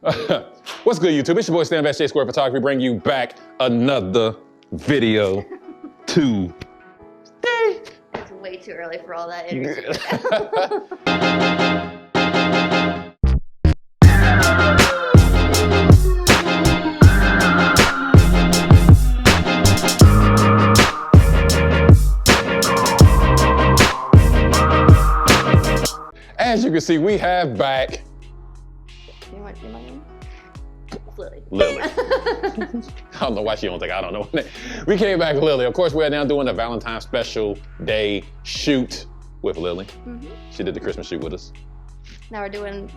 What's good, YouTube? It's your boy Stan J Square Photography, bringing you back another video today. It's way too early for all that energy. As you can see, we have back Lily. I don't know why she don't think I don't know. We came back Lily. Of course, we're now doing the Valentine's special day shoot with Lily. She did the Christmas shoot with us. Now we're doing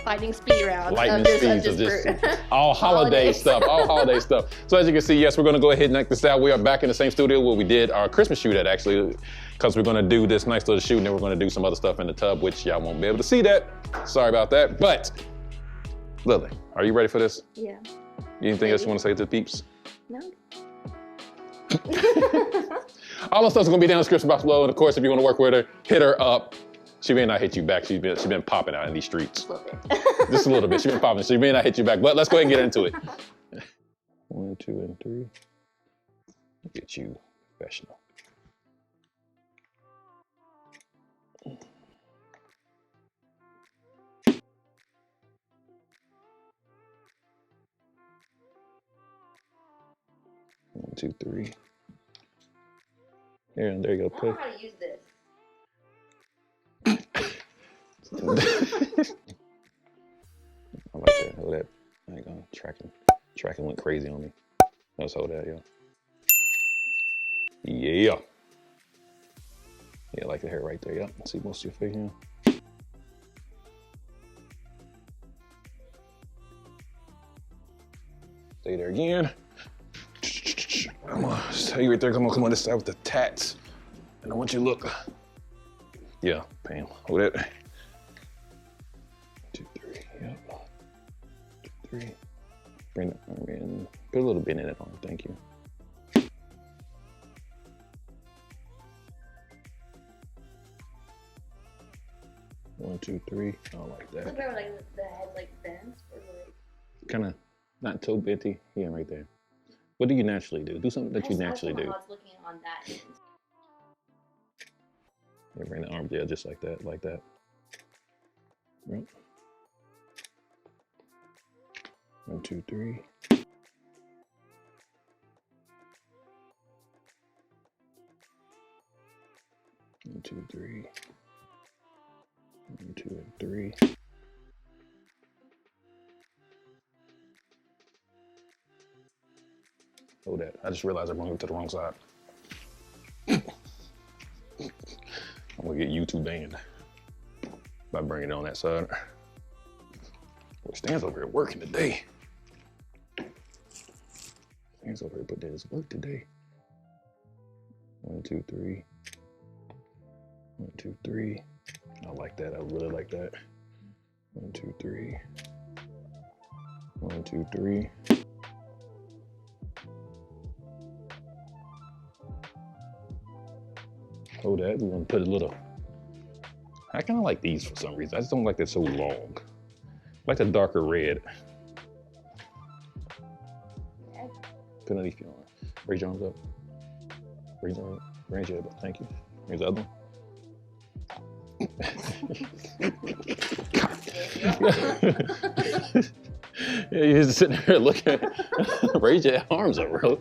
lightning speed rounds. Lightning speeds of just all holiday stuff, all holiday stuff. So as you can see, yes, we're gonna go ahead and knock this out. We are back in the same studio where we did our Christmas shoot at, actually, because we're gonna do this nice little shoot and then we're gonna do some other stuff in the tub, which y'all won't be able to see that. Sorry about that, but Lily, are you ready for this? Yeah. Anything else you want to say to the peeps? No. All the stuff's gonna be down in the description box below, and of course, if you want to work with her, hit her up. She may not hit you back. She's been popping out in these streets. A little bit. Just a little bit. She's been popping. She may not hit you back, but let's go ahead and get into it. 1, 2, and 3. Get you professional. One, 2, 3. There you go. I don't know how to use this. I like that. Hold that. I ain't gonna tracking went crazy on me. Let's hold that, yo. Yeah. Yeah, I like the hair right there. Yeah. See most of your face here. Stay there again. I'm gonna tell you right there. I'm gonna come on this side with the tats, and I want you to look. Yeah, Pam. Hold that. 2, 3. Yep. 2, 3. Bring the arm in. Put a little bit in that arm. Thank you. 1, 2, 3. I like that. Look where like the head like bends or like. Kind of not toe benty. Yeah, right there. What do you naturally do? Do something that you naturally do. I was looking on that end. Yeah, bring the arm, yeah, just like that, like that. Yep. 1, 2, 3. 1, 2, 3. 1, 2, and 3. Hold that. I just realized I moved to the wrong side. I'm gonna get YouTube banned by bringing it on that side. Boy, Stan's over here working today. Stan's over here putting in his work today. 1, 2, 3. 1, 2, 3. I like that. I really like that. 1, 2, 3. 1, 2, 3. Hold that. We want to put a little. I kind of like these for some reason. I just don't like that so long. I like the darker red. Put underneath your arm. Raise your arms up. Raise your arm. Raise your head up. Thank you. Raise the other one. Yeah, you're just sitting there looking. Raise your arms up, bro.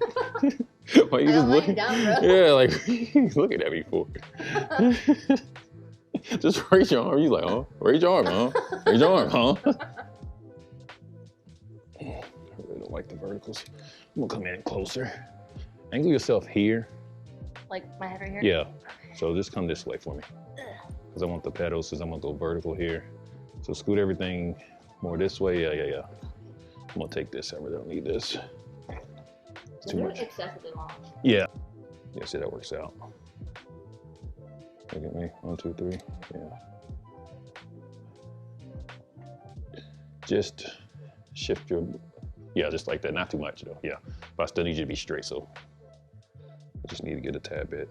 Why you just looking? Down, bro. Yeah, like he's looking at me for. Just raise your arm. You like, huh? Raise your arm, huh? Raise your arm, huh? I really don't like the verticals. I'm gonna come in closer. Angle yourself here. Like my head right here? Yeah. So just come this way for me. Because I want the pedals, because I'm gonna go vertical here. So scoot everything more this way. Yeah. I'm gonna take this. I really don't need this. It's too much. Excessively long. Yeah. Yeah, see, that works out. Look at me. 1, 2, 3. Yeah. Just shift your, yeah, just like that. Not too much though. Yeah. But I still need you to be straight, so I just need to get a tad bit.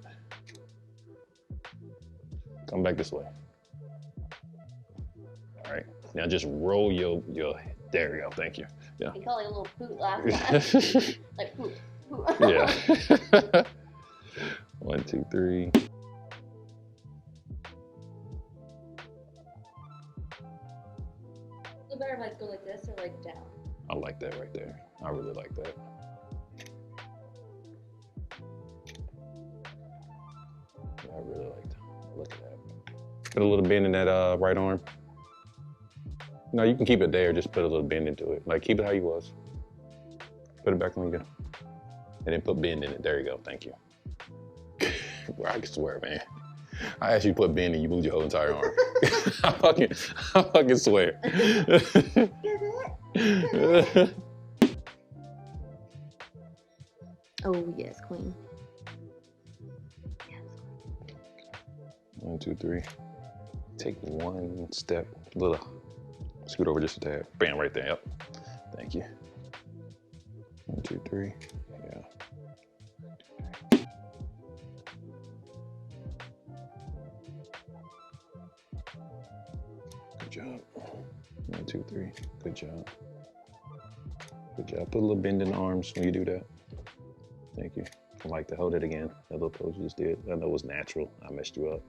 Come back this way. All right. Now just roll your There we go. Thank you. Yeah. You called it a little poot last time. Like poot. Yeah. 1, 2, 3. You better like go like this or like down. I like that right there. I really like that. I really like that. Look at that. Put a little bend in that right arm. No, you can keep it there. Just put a little bend into it. Like keep it how you was. Put it back on again. And then put bend in it. There you go. Thank you. Well, I can swear, man. I asked you to put bend and you moved your whole entire arm. I fucking swear. Oh yes, queen. Yes. 1, 2, 3. Take one step, little. Scoot over just a tad. Bam, right there. Yep. Thank you. 1, 2, 3. Yeah. Good job. 1, 2, 3. Good job. Good job. Put a little bend in the arms when you do that. Thank you. I like to hold it again. That little pose you just did. I know it was natural. I messed you up.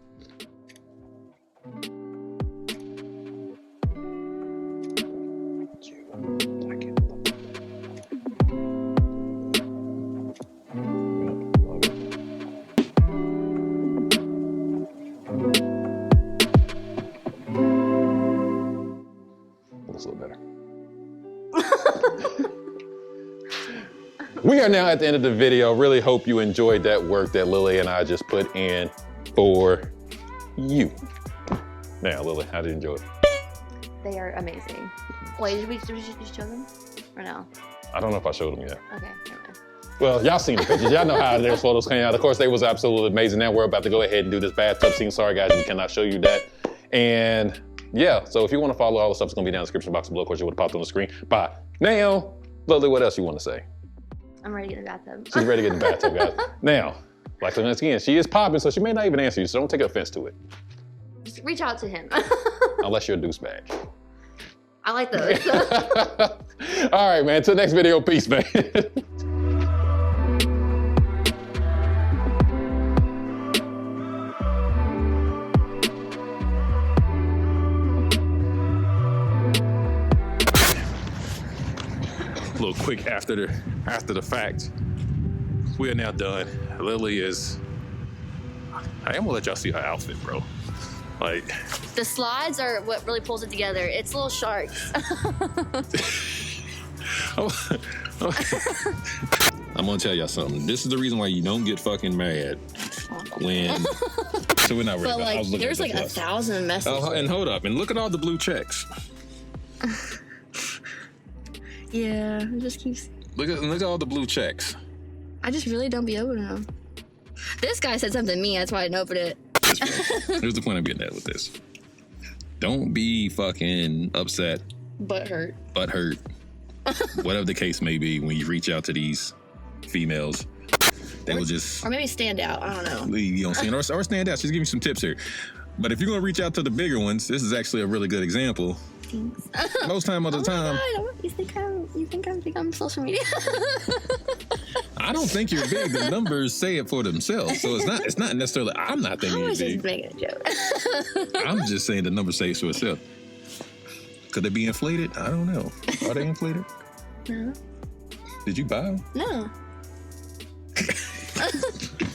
Looks a little better. We are now at the end of the video. Really hope you enjoyed that work that Lily and I just put in for you. Now, Lily, how did you enjoy it? They are amazing. Wait, did we show them? Or no? I don't know if I showed them yet. Okay, never mind. Well, y'all seen the pictures. Y'all know how those photos came out. Of course, they was absolutely amazing. Now we're about to go ahead and do this bathtub scene. Sorry, guys, we cannot show you that. And yeah, so if you want to follow all the stuff, it's going to be down in the description box below. Of course, you would have popped on the screen. Bye. Now, Lily, what else you want to say? I'm ready to get in the bathtub. She's ready to get in the bathtub, guys. Now, like once again, she is popping, so she may not even answer you, so don't take offense to it. Just reach out to him. Unless you're a deuce bag. I like those. All right, man. Till next video. Peace, man. A little quick after the fact. We are now done. Lily is. I am gonna let y'all see her outfit, bro. Like. The slides are what really pulls it together. It's little sharks. I'm gonna tell y'all something. This is the reason why you don't get fucking mad when. So we're not really. But like, there's like 1,000 messages. Oh, and hold up, and look at all the blue checks. Yeah, it just keeps. Look at all the blue checks. I just really don't be opening them. This guy said something to me, that's why I didn't open it. Here's the point I'm getting at with this. Don't be fucking upset. Butt hurt. Whatever the case may be, when you reach out to these females, they will just. Or maybe stand out, I don't know. You don't see it, or stand out. She's giving you some tips here. But if you're gonna reach out to the bigger ones, this is actually a really good example. Thanks. Most time of the time. God, you think I'm big on social media? I don't think you're big. The numbers say it for themselves. So it's not necessarily, I'm not thinking I you're was just big. making a joke. I'm just saying the number says for itself. Could they be inflated? I don't know. Are they inflated? No. Did you buy them? No.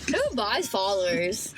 Who buys followers?